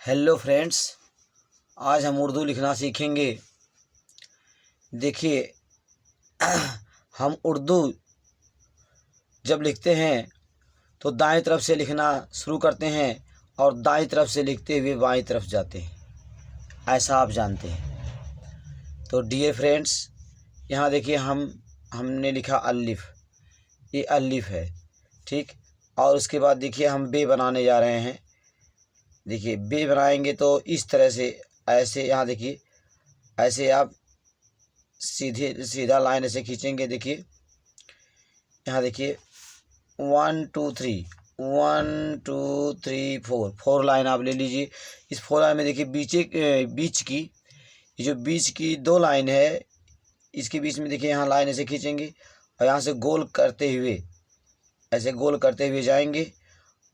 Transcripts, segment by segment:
Hello friends, आज हम उर्दू लिखना सीखेंगे। देखिए, हम उर्दू जब लिखते हैं तो दाएं तरफ से लिखना शुरू करते हैं और दाएं तरफ से लिखते हुए बाएं तरफ जाते हैं, ऐसा आप जानते हैं। तो डियर फ्रेंड्स, यहाँ देखिए हमने लिखा अलिफ, ये अलिफ है, ठीक। और उसके बाद देखिए हम बे बनाने जा रहे हैं। देखिए बे बनाएंगे तो इस तरह से, ऐसे यहाँ देखिए, ऐसे आप सीधा लाइन ऐसे खींचेंगे। देखिए यहाँ देखिए 1 2 3, 1 2 3 4, 4 लाइन आप ले लीजिए। इस 4 लाइन में देखिए बीच की, ये जो बीच की 2 लाइन है, इसके बीच में देखिए यहाँ लाइन ऐसे खींचेंगे और यहाँ से गोल करते हुए, ऐसे गोल करते हुए जाएंगे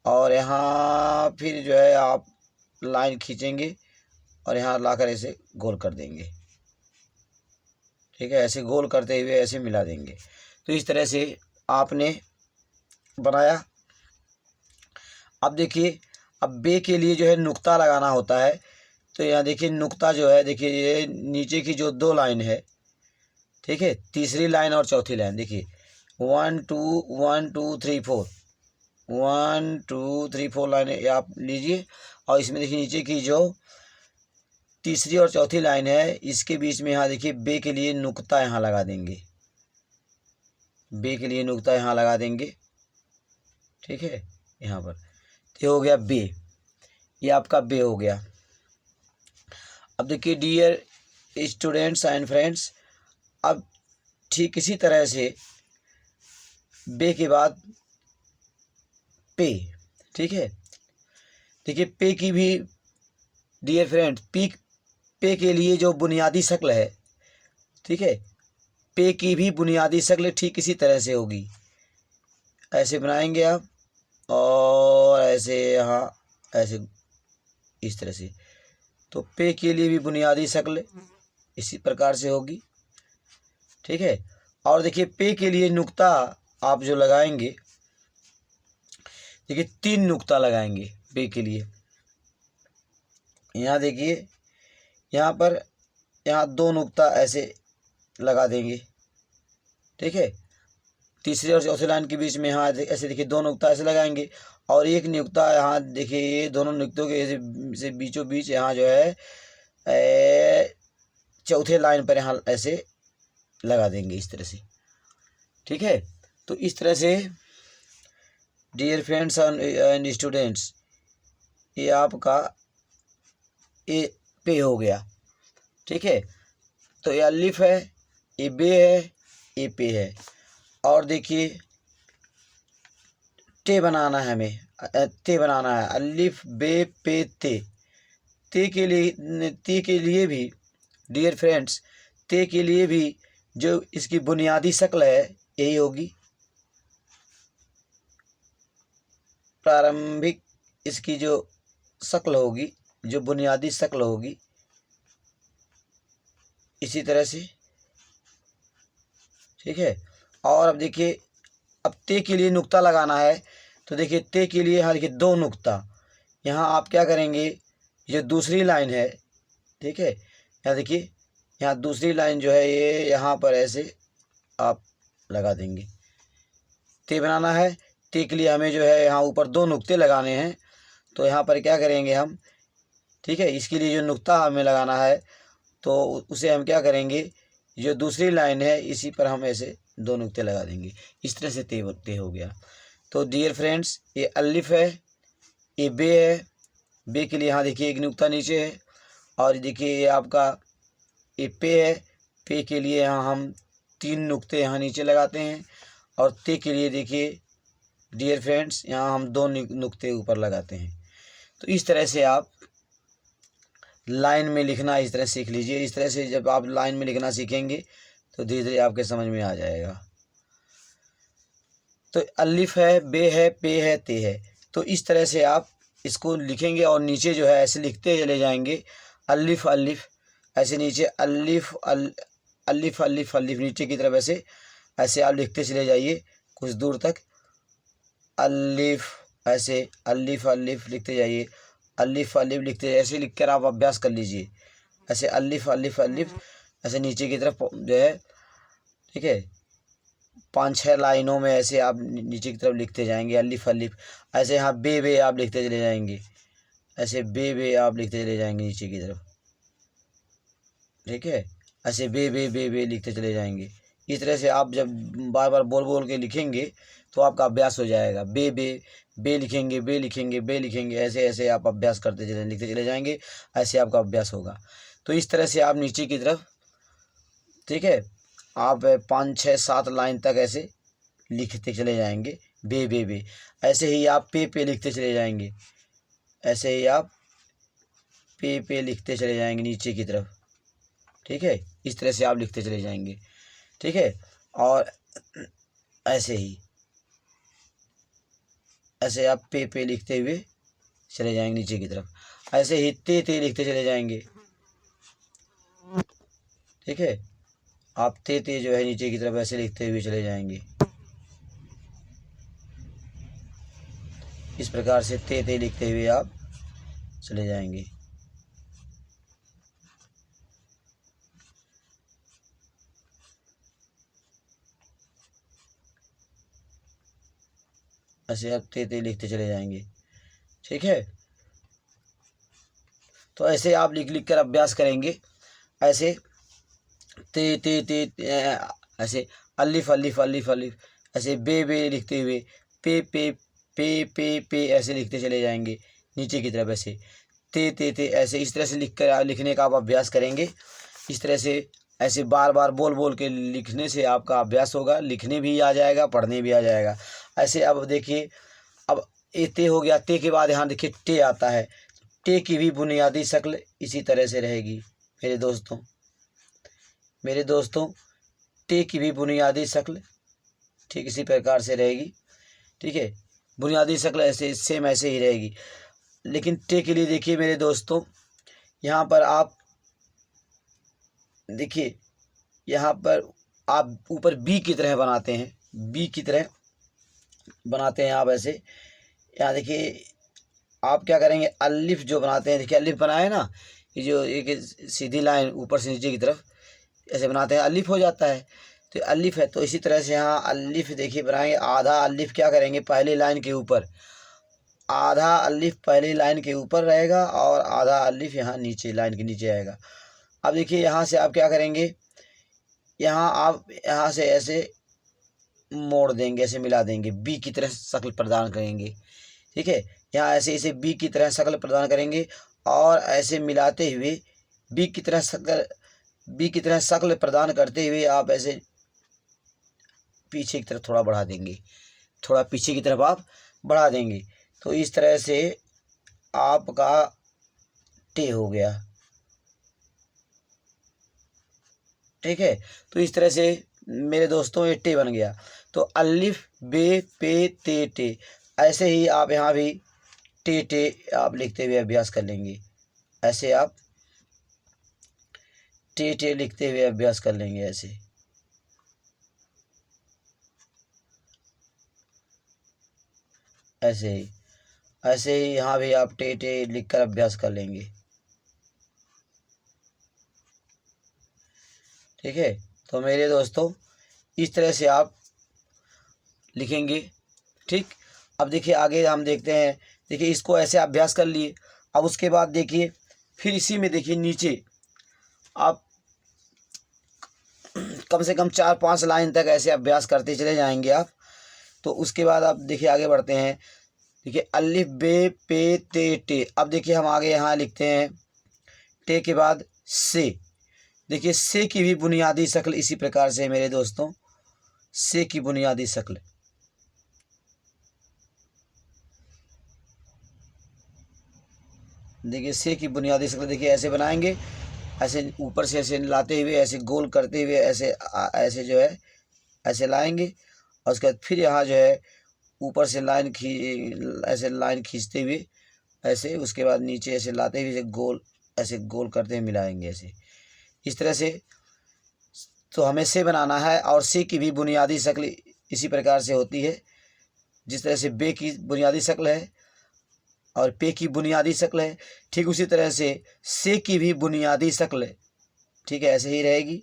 और यहाँ फिर जो है आप लाइन खींचेंगे और यहाँ लाकर ऐसे गोल कर देंगे, ठीक है। ऐसे गोल करते हुए ऐसे मिला देंगे। तो इस तरह से आपने बनाया। अब देखिए, अब बे के लिए जो है नुक्ता लगाना होता है। तो यहाँ देखिए नुक्ता जो है, देखिए ये नीचे की जो 2 लाइन है, ठीक है, तीसरी लाइन और चौथी लाइन, देखिए 1 2 3 4, 1 2 3 4 लाइन आप लीजिए। और इसमें देखिए नीचे की जो तीसरी और चौथी लाइन है, इसके बीच में यहाँ देखिए बे के लिए नुक्ता यहाँ लगा देंगे, बे के लिए नुक्ता यहाँ लगा देंगे, ठीक है। यहाँ पर ये हो गया बे, ये आपका बे हो गया। अब देखिए डियर स्टूडेंट्स एंड फ्रेंड्स, अब ठीक इसी तरह से बे के बाद पे, ठीक है। देखिए पे की भी, डियर फ्रेंड्स, पे के लिए जो बुनियादी शक्ल है, ठीक है, पे की भी बुनियादी शक्ल ठीक इसी तरह से होगी। ऐसे बनाएंगे आप और ऐसे यहाँ ऐसे इस तरह से। तो पे के लिए भी बुनियादी शक्ल इसी प्रकार से होगी, ठीक है। और देखिए पे के लिए नुक्ता आप जो लगाएंगे, देखिए 3 नुक्ता लगाएंगे पे के लिए। यहाँ देखिए यहाँ पर, यहाँ 2 नुक्ता ऐसे लगा देंगे, ठीक है। तीसरी और चौथी लाइन के बीच में यहाँ ऐसे देखिए 2 नुक्ता ऐसे लगाएंगे और एक नुक्ता यहाँ देखिए, ये दोनों नुक्तों के ऐसे बीचों बीच यहाँ जो है चौथे लाइन पर यहाँ ऐसे लगा देंगे इस तरह से, ठीक है। तो इस तरह से डियर फ्रेंड्स एंड स्टूडेंट्स, ये आपका ए पे हो गया, ठीक है। तो ये अलिफ है, ये बे है, ये पे है। और देखिए टे बनाना है हमें, ते बनाना है, अलिफ बे पे ते। ते के लिए भी डियर फ्रेंड्स, ते के लिए भी जो इसकी बुनियादी शक्ल है यही होगी। प्रारंभिक इसकी जो शक्ल होगी, जो बुनियादी शक्ल होगी, इसी तरह से, ठीक है। और अब देखिए, अब ते के लिए नुक्ता लगाना है। तो देखिए ते के लिए यहाँ देखिए 2 नुक्ता, यहाँ आप क्या करेंगे, ये दूसरी लाइन है, ठीक है। यहाँ देखिए, यहाँ दूसरी लाइन जो है ये यहाँ पर ऐसे आप लगा देंगे। ते बनाना है, ते के लिए हमें जो है यहाँ ऊपर 2 नुक्ते लगाने हैं। तो यहाँ पर क्या करेंगे हम, ठीक है, इसके लिए जो नुक्ता हमें लगाना है तो उसे हम क्या करेंगे, जो दूसरी लाइन है इसी पर हम ऐसे 2 नुक्ते लगा देंगे। इस तरह से ते हो गया। तो डियर फ्रेंड्स, ये अलिफ है, ये बे है, बे के लिए यहाँ देखिए 1 नुक्ता नीचे है। और देखिए ये आपका ये पे है, पे के लिए यहाँ हम 3 नुक्ते यहाँ नीचे लगाते हैं। और ते के लिए देखिए डियर फ्रेंड्स, यहाँ हम 2 नुक्ते ऊपर लगाते हैं। तो इस तरह से आप लाइन में लिखना इस तरह सीख लीजिए। इस तरह से जब आप लाइन में लिखना सीखेंगे तो धीरे धीरे आपके समझ में आ जाएगा। तो अलिफ है, बे है, पे है, ते है। तो इस तरह से आप इसको लिखेंगे और नीचे जो है ऐसे लिखते चले जाएंगे, अलिफ अलिफ, ऐसे नीचे अलिफ अलिफ अलिफ अलिफ, नीचे की तरफ ऐसे ऐसे आप लिखते चले जाइए कुछ दूर तक, अलिफ, ऐसे अलिफ अलिफ लिखते जाइए। अलिफ अलिफ लिखते, ऐसे लिख कर आप अभ्यास कर लीजिए। ऐसे अलिफ अलिफ अलिफ ऐसे नीचे की तरफ जो है, ठीक है, 5-6 लाइनों में ऐसे आप नीचे की तरफ लिखते जाएंगे अलिफ अलिफ। ऐसे यहाँ बे बे आप लिखते चले जाएंगे, ऐसे बे बे आप लिखते चले जाएंगे नीचे की तरफ, ठीक है। ऐसे बे बे बे बे लिखते चले जाएंगे। इस तरह से आप जब बार बार बोल बोल के लिखेंगे तो आपका अभ्यास हो जाएगा। बे बे बे लिखेंगे, बे लिखेंगे, बे लिखेंगे, ऐसे ऐसे आप अभ्यास करते चले लिखते चले जाएंगे, ऐसे आपका अभ्यास होगा। तो इस तरह से आप नीचे की तरफ, ठीक है, आप 5-6-7 लाइन तक ऐसे लिखते चले जाएंगे बे बे बे। ऐसे ही आप पे लिखते चले जाएंगे, ऐसे ही आप पे लिखते चले जाएंगे नीचे की तरफ, ठीक है। इस तरह से आप लिखते चले जाएंगे, ठीक है। और ऐसे ही ऐसे आप पे लिखते हुए चले जाएंगे नीचे की तरफ। ऐसे ही ते लिखते चले जाएंगे, ठीक है। आप ते जो है नीचे की तरफ ऐसे लिखते हुए चले जाएंगे। इस प्रकार से ते लिखते हुए आप चले जाएंगे। ऐसे आप ते लिखते चले जाएंगे, ठीक है। तो ऐसे आप लिख लिख कर अभ्यास करेंगे। ऐसे ते ऐसे अलिफ अलिफ अलिफ अलिफ, ऐसे बे लिखते हुए पे ऐसे लिखते चले जाएंगे नीचे की तरफ। ऐसे ते ऐसे इस तरह से लिखने का आप अभ्यास करेंगे। इस तरह से ऐसे बार बार बोल बोल के लिखने से आपका अभ्यास होगा, लिखने भी आ जाएगा, पढ़ने भी आ जाएगा। ऐसे अब देखिए, अब ए ते हो गया, ते के बाद यहाँ देखिए टे आता है। टे की भी बुनियादी शक्ल इसी तरह से रहेगी मेरे दोस्तों, टे की भी बुनियादी शक्ल ठीक इसी प्रकार से रहेगी, ठीक है। बुनियादी शक्ल ऐसे सेम ऐसे ही रहेगी। लेकिन टे के लिए देखिए मेरे दोस्तों, यहाँ पर आप देखिए, यहाँ पर आप ऊपर बी की तरह बनाते हैं, बी की तरह बनाते हैं आप ऐसे। यहाँ देखिए आप क्या करेंगे, अलिफ जो बनाते हैं, देखिए अलिफ बनाए ना, ये जो एक सीधी लाइन ऊपर से नीचे की तरफ ऐसे बनाते हैं, अलिफ हो जाता है। तो अलिफ है, तो इसी तरह से यहाँ अलिफ देखिए बनाएंगे। आधा अलिफ क्या करेंगे, पहली लाइन के ऊपर, आधा अलिफ पहली लाइन के ऊपर रहेगा और आधा अलिफ यहाँ नीचे लाइन के नीचे आएगा। अब देखिए यहाँ से आप क्या करेंगे, यहाँ आप यहाँ से ऐसे मोड़ देंगे, ऐसे मिला देंगे, बी की तरह शक्ल प्रदान करेंगे, ठीक है। यहाँ ऐसे इसे बी की तरह शक्ल प्रदान करेंगे और ऐसे मिलाते हुए बी की तरह शक्ल प्रदान करते हुए आप ऐसे पीछे की तरफ थोड़ा बढ़ा देंगे, थोड़ा पीछे की तरफ आप बढ़ा देंगे। तो इस तरह से आपका टे हो गया, ठीक है। तो इस तरह से मेरे दोस्तों ये टे बन गया। तो अलिफ बे पे टे ऐसे ही आप यहाँ भी टे आप लिखते हुए अभ्यास कर लेंगे। ऐसे आप टे लिखते हुए अभ्यास कर लेंगे। ऐसे ही यहाँ भी आप टे लिख कर अभ्यास कर लेंगे, ठीक है। तो मेरे दोस्तों इस तरह से आप लिखेंगे, ठीक। अब देखिए आगे हम देखते हैं। देखिए इसको ऐसे अभ्यास कर लिए। अब उसके बाद देखिए फिर इसी में देखिए नीचे आप कम से कम 4-5 लाइन तक ऐसे अभ्यास करते चले जाएंगे आप। तो उसके बाद आप देखिए आगे बढ़ते हैं। देखिए अलिफ बे पे टे। अब देखिए हम आगे यहाँ लिखते हैं टे के बाद से। देखिए से की भी बुनियादी शक्ल इसी प्रकार से है मेरे दोस्तों, से की बुनियादी शक्ल। देखिए से की बुनियादी शक्ल देखिए ऐसे बनाएंगे, ऐसे ऊपर से ऐसे लाते हुए, ऐसे गोल करते हुए, ऐसे जो है ऐसे लाएंगे। और उसके बाद फिर यहाँ जो है ऊपर से ऐसे लाइन खींचते हुए ऐसे, उसके बाद नीचे ऐसे लाते हुए ऐसे गोल करते हुए मिलाएंगे ऐसे, इस तरह से। तो हमें से बनाना है। और से की भी बुनियादी शक्ल इसी प्रकार से होती है, जिस तरह से बे की बुनियादी शक्ल है, और पे की बुनियादी शक्ल है। ठीक उसी तरह से की भी बुनियादी शक्ल है, ठीक है, ऐसे ही रहेगी।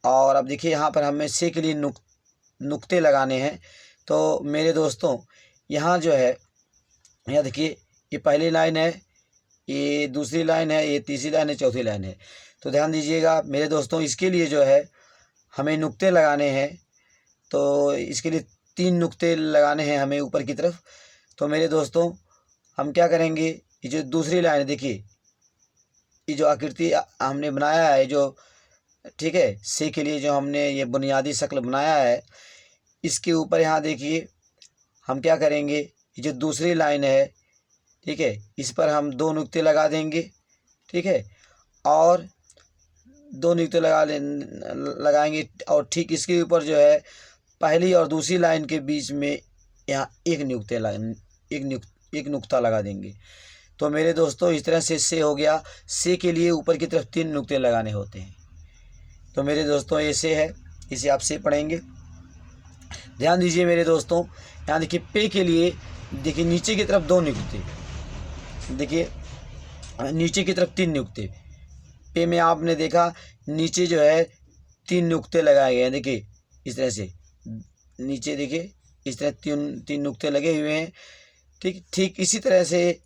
और अब देखिए यहाँ पर हमें से के लिए नुक्ते लगाने हैं। तो मेरे दोस्तों यहाँ जो है, यहाँ देखिए ये पहली लाइन है, ये दूसरी लाइन है, ये तीसरी लाइन है, चौथी लाइन है। तो ध्यान दीजिएगा मेरे दोस्तों, इसके लिए जो है हमें नुक्ते लगाने हैं। तो इसके लिए 3 नुक्ते लगाने हैं हमें ऊपर की तरफ। तो मेरे दोस्तों हम क्या करेंगे, ये जो दूसरी लाइन देखिए, ये जो आकृति हमने बनाया है जो, ठीक है, से के लिए जो हमने ये बुनियादी शक्ल बनाया है, इसके ऊपर यहाँ देखिए हम क्या करेंगे, ये जो दूसरी लाइन है, ठीक है, इस पर हम 2 नुक्ते लगा देंगे, ठीक है, और 2 नुक्ते लगाएंगे। और ठीक इसके ऊपर जो है पहली और दूसरी लाइन के बीच में यहाँ एक नुक्ता लगा देंगे। तो मेरे दोस्तों इस तरह से हो गया। से के लिए ऊपर की तरफ 3 नुक्ते लगाने होते हैं। तो मेरे दोस्तों ये से है, इसे आप से पढ़ेंगे। ध्यान दीजिए मेरे दोस्तों, यहाँ देखिए पे के लिए देखिए नीचे की तरफ 2 नुक्ते, देखिए नीचे की तरफ 3 नुक्ते। पे में आपने देखा नीचे जो है 3 नुक्ते लगाए गए हैं, देखिए इस तरह से नीचे देखिए इस तरह 3 नुक्ते लगे हुए हैं। ठीक इसी तरह से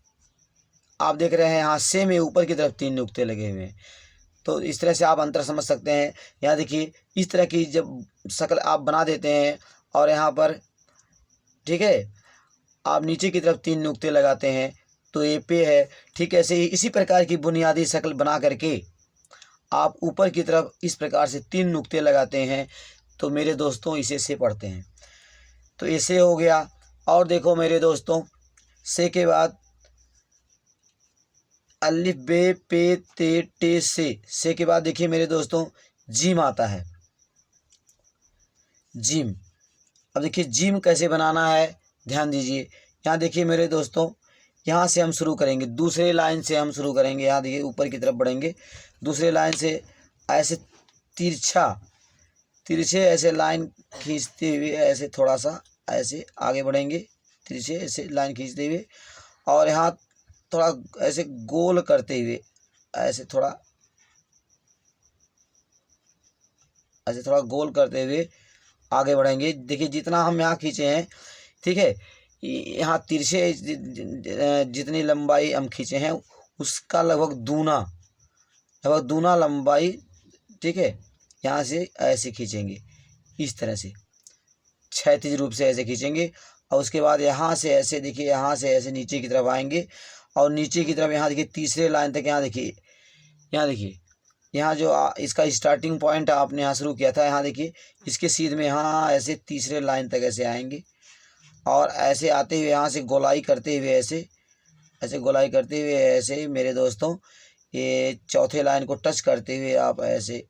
आप देख रहे हैं यहाँ से में ऊपर की तरफ 3 नुक्ते लगे हुए हैं। तो इस तरह से आप अंतर समझ सकते हैं। यहाँ देखिए इस तरह की जब शक्ल आप बना देते हैं और यहाँ पर, ठीक है, आप नीचे की तरफ 3 नुक्ते लगाते हैं तो ये पे है। ठीक ऐसे ही इसी प्रकार की बुनियादी शक्ल बना करके आप ऊपर की तरफ इस प्रकार से 3 नुक्ते लगाते हैं। तो मेरे दोस्तों इसे से पढ़ते हैं। तो ऐसे हो गया। और देखो मेरे दोस्तों, से के बाद अलिफ बे पे ते टे से के बाद देखिए मेरे दोस्तों जीम आता है, जीम। अब देखिए जीम कैसे बनाना है, ध्यान दीजिए। यहाँ देखिए मेरे दोस्तों, यहाँ से हम शुरू करेंगे, दूसरे लाइन से हम शुरू करेंगे। यहाँ देखिए ऊपर की तरफ बढ़ेंगे, दूसरे लाइन से ऐसे तिरछे ऐसे लाइन खींचते हुए ऐसे थोड़ा सा ऐसे आगे बढ़ेंगे, तिरछे ऐसे लाइन खींचते हुए, और यहाँ थोड़ा ऐसे गोल करते हुए ऐसे थोड़ा गोल करते हुए आगे बढ़ेंगे। देखिए जितना हम यहाँ खींचे हैं, ठीक है, यहाँ तिरछे जितनी लंबाई हम खींचे हैं उसका लगभग दूना लंबाई, ठीक है, यहाँ से ऐसे खींचेंगे, इस तरह से क्षैतिज रूप से ऐसे खींचेंगे। और उसके बाद यहाँ से ऐसे देखिए, यहाँ से ऐसे नीचे की तरफ आएंगे और नीचे की तरफ यहाँ देखिए तीसरे लाइन तक, यहाँ देखिए यहाँ जो इसका स्टार्टिंग पॉइंट आपने यहाँ शुरू किया था, यहाँ देखिए इसके सीध में यहाँ ऐसे तीसरे लाइन तक ऐसे आएंगे और ऐसे आते हुए यहाँ से गोलाई करते हुए ऐसे गोलाई करते हुए ऐसे मेरे दोस्तों ये चौथे लाइन को टच करते हुए आप ऐसे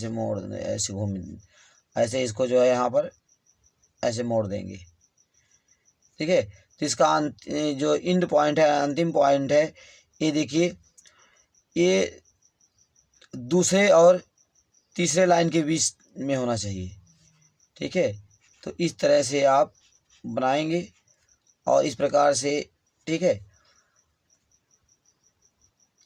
मोड़, ऐसे घूम, ऐसे इसको जो है यहाँ पर ऐसे मोड़ देंगे, ठीक है। तो इसका जो एंड पॉइंट है, अंतिम पॉइंट है, ये देखिए ये दूसरे और तीसरे लाइन के बीच में होना चाहिए, ठीक है। तो इस तरह से आप बनाएंगे और इस प्रकार से, ठीक है,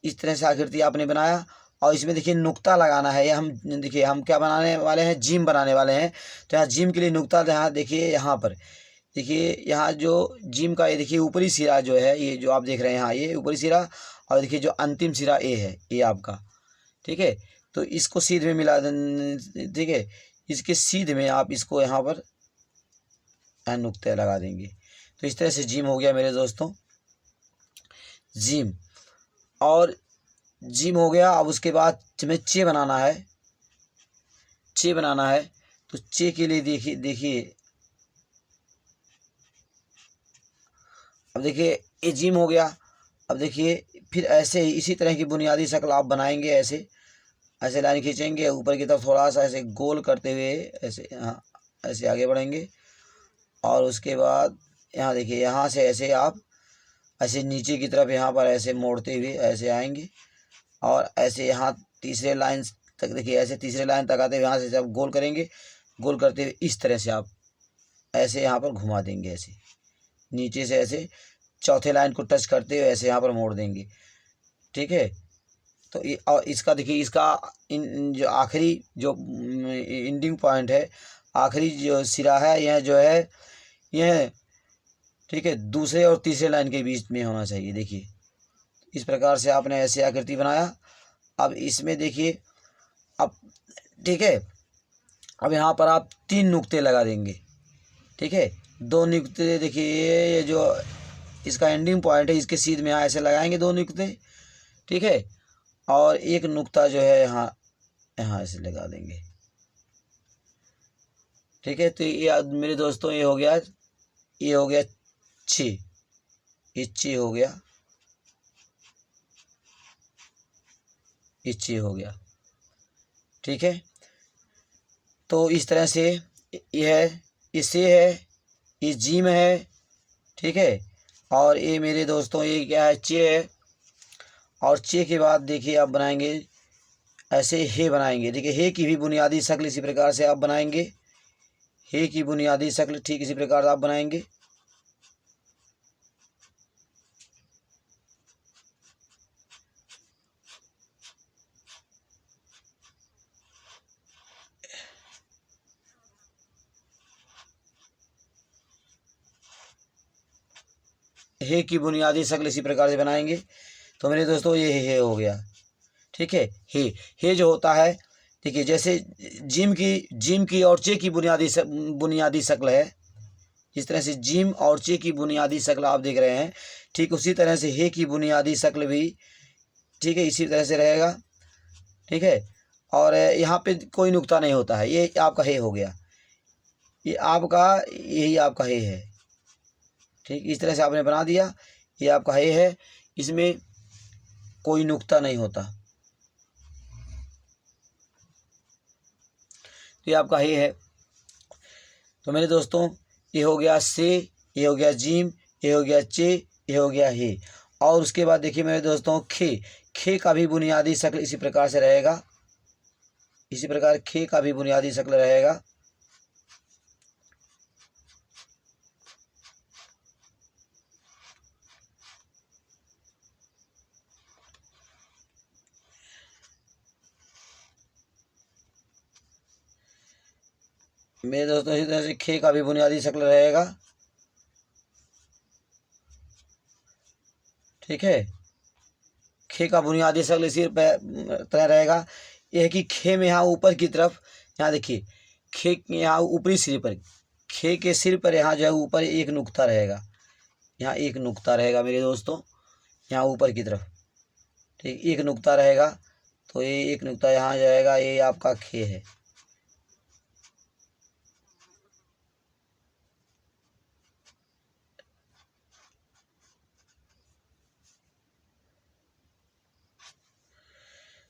इस तरह से आकृति आपने बनाया। और इसमें देखिए नुक्ता लगाना है। हम देखिए हम क्या बनाने वाले हैं, जिम बनाने वाले हैं। तो यहाँ जिम के लिए नुक्ता, यहाँ देखिए, यहाँ पर देखिए, यहाँ जो जिम का ये देखिए ऊपरी सिरा जो है, ये जो आप देख रहे हैं यहाँ, ये ऊपरी सिरा, और देखिए जो अंतिम सिरा ए है ये आपका, ठीक है। तो इसको सीध में मिला, ठीक है, इसके सीध में आप इसको यहाँ पर नुक्ते लगा देंगे। तो इस तरह से जिम हो गया मेरे दोस्तों, जिम। और जिम हो गया। अब उसके बाद हमें चे बनाना है, तो चे के लिए देखिए अब देखिए ये जिम हो गया। अब देखिए फिर ऐसे ही इसी तरह की बुनियादी शक्ल आप बनाएंगे। ऐसे लाइन खींचेंगे ऊपर की तरफ, थोड़ा सा ऐसे गोल करते हुए ऐसे, हाँ, ऐसे आगे बढ़ेंगे। और उसके बाद यहाँ देखिए, यहाँ से ऐसे आप ऐसे नीचे की तरफ यहाँ पर ऐसे मोड़ते हुए ऐसे आएंगे और ऐसे यहाँ तीसरे लाइन तक, देखिए ऐसे तीसरे लाइन तक आते हुए यहाँ से जब गोल करेंगे, गोल करते हुए इस तरह से आप ऐसे यहाँ पर घुमा देंगे, ऐसे नीचे से ऐसे चौथे लाइन को टच करते हुए ऐसे यहाँ पर मोड़ देंगे। ठीक है, तो ये और इसका देखिए, इसका जो आखिरी जो एंडिंग पॉइंट है, आखिरी जो सिरा है, यह जो है यह, ठीक है, दूसरे और तीसरे लाइन के बीच में होना चाहिए। देखिए इस प्रकार से आपने ऐसे आकृति बनाया। अब इसमें देखिए, अब ठीक है, अब यहाँ पर आप 3 नुक्ते लगा देंगे। ठीक है, 2 नुक्ते देखिए, ये जो इसका एंडिंग पॉइंट है, इसके सीध में यहाँ ऐसे लगाएंगे 2 नुक्ते। ठीक है, और एक नुक्ता जो है यहाँ यहाँ ऐसे लगा देंगे। ठीक है, तो ये मेरे दोस्तों ये हो गया 6, ये 6 हो गया, ये 6 हो गया। ठीक है, तो इस तरह से ये है, ये से है, ये जीम है। ठीक है, और ये मेरे दोस्तों ये क्या है, चे है। और चे के बाद देखिए आप बनाएंगे ऐसे हे बनाएंगे। देखिए हे की भी बुनियादी शक्ल इसी प्रकार से आप बनाएंगे। हे की बुनियादी शक्ल ठीक इसी प्रकार से आप बनाएंगे। हे की बुनियादी शक्ल इसी प्रकार से बनाएंगे। तो मेरे दोस्तों ये हे हो गया। ठीक है, हे जो होता है, देखिए जैसे जिम की और चे की बुनियादी शक्ल है, जिस तरह से जिम और चे की बुनियादी शक्ल आप देख रहे हैं, ठीक उसी तरह से हे की बुनियादी शक्ल भी, ठीक है, इसी तरह से रहेगा। ठीक है, और यहाँ पे कोई नुक्ता नहीं होता है, ये आपका हे हो गया, ये आपका, यही आपका हे है। ठीक, इस तरह से आपने बना दिया, ये आपका हे है, इसमें कोई नुक्ता नहीं होता, तो ये आपका हे है। तो मेरे दोस्तों ये हो गया से, ये हो गया जीम, ये हो गया चे, ये हो गया हे। और उसके बाद देखिए मेरे दोस्तों खे का भी बुनियादी शक्ल इसी प्रकार से रहेगा, इसी प्रकार खे का भी बुनियादी शक्ल रहेगा। मेरे दोस्तों इसी तरह से खे का भी बुनियादी शक्ल रहेगा। ठीक है, खे का बुनियादी शक्ल इसी तरह रहेगा। यह कि खे में यहाँ ऊपर की तरफ, यहाँ देखिए खे यहाँ ऊपरी सिर पर, खे के सिर पर यहाँ जो है ऊपर एक नुक्ता रहेगा, यहाँ एक नुक्ता रहेगा मेरे दोस्तों, यहाँ ऊपर की तरफ। ठीक, एक नुक्ता रहेगा, तो ये एक नुक्ता यहाँ जाएगा, ये आपका खे है।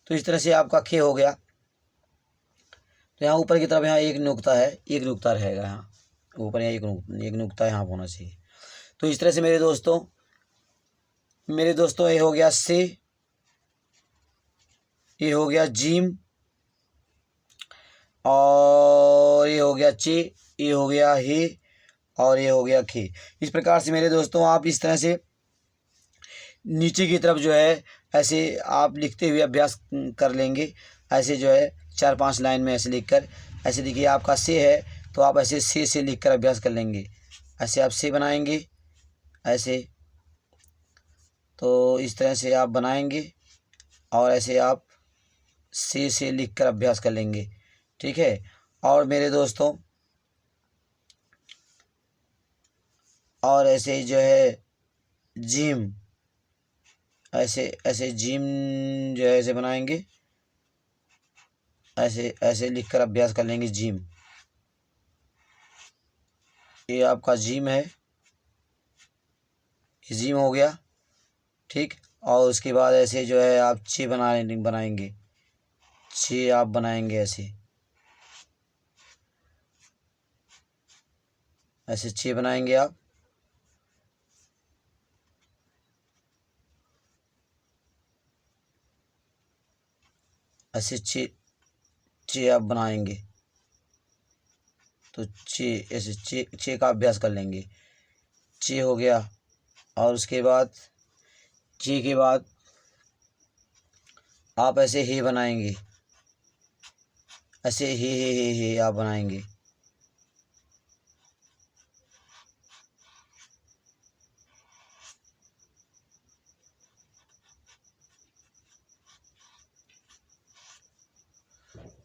तो इस तरह से आपका खे हो गया। तो यहाँ ऊपर की तरफ यहाँ एक नुक्ता है, एक नुक्ता रहेगा यहाँ ऊपर, यहाँ एक नुक्ता यहाँ होना चाहिए। तो इस तरह से मेरे दोस्तों ये हो गया से, ये हो गया जीम, और ये हो गया चे, ये हो गया हे, और ये हो गया खे। इस प्रकार से मेरे दोस्तों आप इस तरह से नीचे की तरफ जो है ऐसे आप लिखते हुए अभ्यास कर लेंगे। ऐसे जो है 4-5 लाइन में ऐसे लिखकर, ऐसे देखिए आपका से है, तो आप ऐसे से लिखकर अभ्यास कर लेंगे। ऐसे आप से बनाएंगे ऐसे, तो इस तरह से आप बनाएंगे, और ऐसे आप से लिखकर अभ्यास कर लेंगे। ठीक है, और मेरे दोस्तों और ऐसे जो है जिम, ऐसे जिम जो है ऐसे बनाएंगे, ऐसे लिखकर अभ्यास कर लेंगे जिम। ये आपका जिम है, ये जिम हो गया। ठीक, और उसके बाद ऐसे जो है आप चे बनाएंगे, चे आप बनाएंगे ऐसे चे बनाएंगे आप। ऐसे चे आप बनाएंगे, तो चे ऐसे चे का अभ्यास कर लेंगे। चे हो गया, और उसके बाद चे के बाद आप ऐसे हे बनाएंगे, ऐसे हे आप बनाएंगे।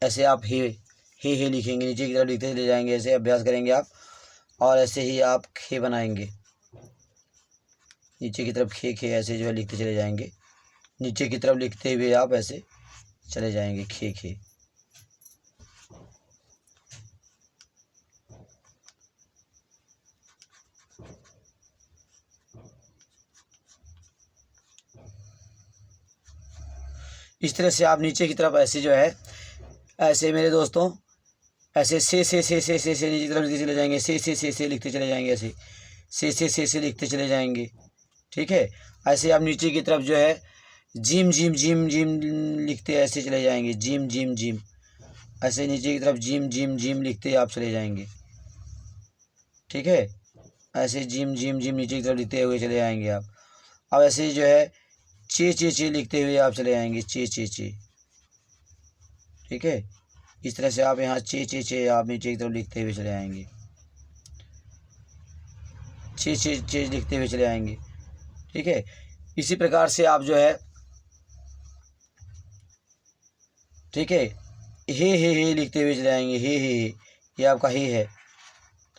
ऐसे आप हे लिखेंगे, नीचे की तरफ लिखते चले जाएंगे, ऐसे अभ्यास करेंगे आप। और ऐसे ही आप खे बनाएंगे, नीचे की तरफ खे ऐसे जो है लिखते चले जाएंगे, नीचे की तरफ लिखते हुए आप ऐसे चले जाएंगे खे। इस तरह से आप नीचे की तरफ ऐसे जो है, ऐसे मेरे दोस्तों, ऐसे से नीचे की तरफ लिखते चले जाएंगे, से लिखते चले जाएंगे, ऐसे से लिखते चले जाएंगे। ठीक है, ऐसे आप नीचे की तरफ जो है जिम लिखते ऐसे चले जाएंगे, जिम ऐसे नीचे की तरफ जिम लिखते आप चले जाएंगे। ठीक है, ऐसे जिम नीचे की तरफ लिखते हुए चले जाएंगे आप। अब ऐसे जो है चे लिखते हुए आप चले जाएंगे, चे। ठीक है, इस तरह से आप यहाँ चे आप नीचे की तरफ लिखते हुए चले आएंगे, चे लिखते हुए चले आएंगे। ठीक है, इसी प्रकार से आप जो है, ठीक है, हे लिखते हुए चले आएंगे, हे ये आपका हे है,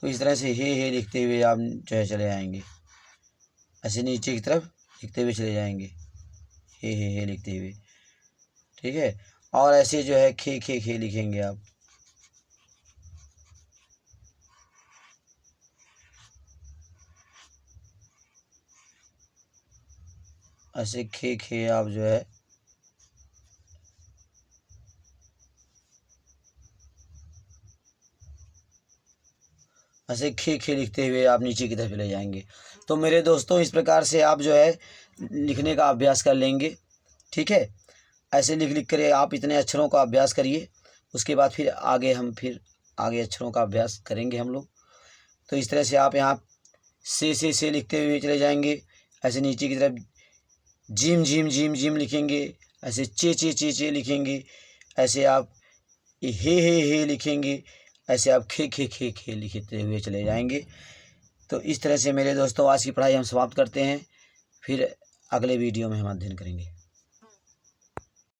तो इस तरह से हे लिखते हुए आप जो है चले आएंगे, ऐसे नीचे की तरफ लिखते हुए चले जाएंगे, हे लिखते हुए। ठीक है, और ऐसे जो है खे लिखेंगे आप, ऐसे खे आप जो है ऐसे खे लिखते हुए आप नीचे की तरफ चले जाएंगे। तो मेरे दोस्तों, इस प्रकार से आप जो है लिखने का अभ्यास कर लेंगे। ठीक है, ऐसे लिख कर आप इतने अक्षरों का अभ्यास करिए, उसके बाद फिर आगे अक्षरों का अभ्यास करेंगे हम लोग। तो इस तरह से आप यहाँ से लिखते हुए चले जाएंगे, ऐसे नीचे की तरफ जिम लिखेंगे, ऐसे चे लिखेंगे, ऐसे आप हे लिखेंगे, ऐसे आप खे लिखते हुए चले जाएंगे। तो इस तरह से मेरे दोस्तों आज की पढ़ाई हम समाप्त करते हैं, फिर अगले वीडियो में हम अध्ययन करेंगे।